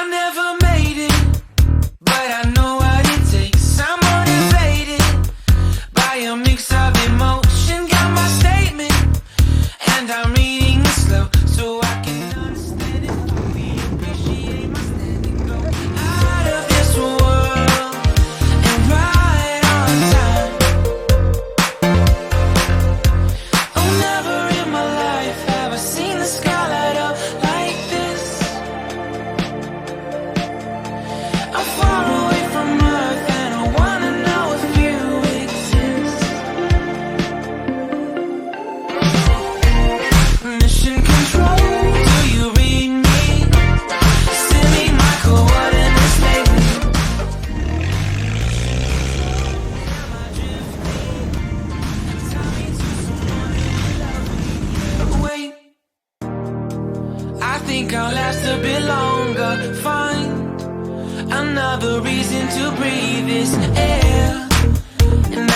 I never made it, but I know what it takes. I'm motivated by a mix of emotion. Got my statement, and I'm reading it slow so I can understand it. We appreciate my standing. Go out of this world and right on time. Oh, never in my life have I seen the sky light up like this. I'm far away from Earth and I wanna know if you exist. Mission control, do you read me? Send me my coordinates lately. Am I drifting? Tell me to someone who loves me. Wait, I think I'll last a bit longer. Find another reason to breathe this air, and I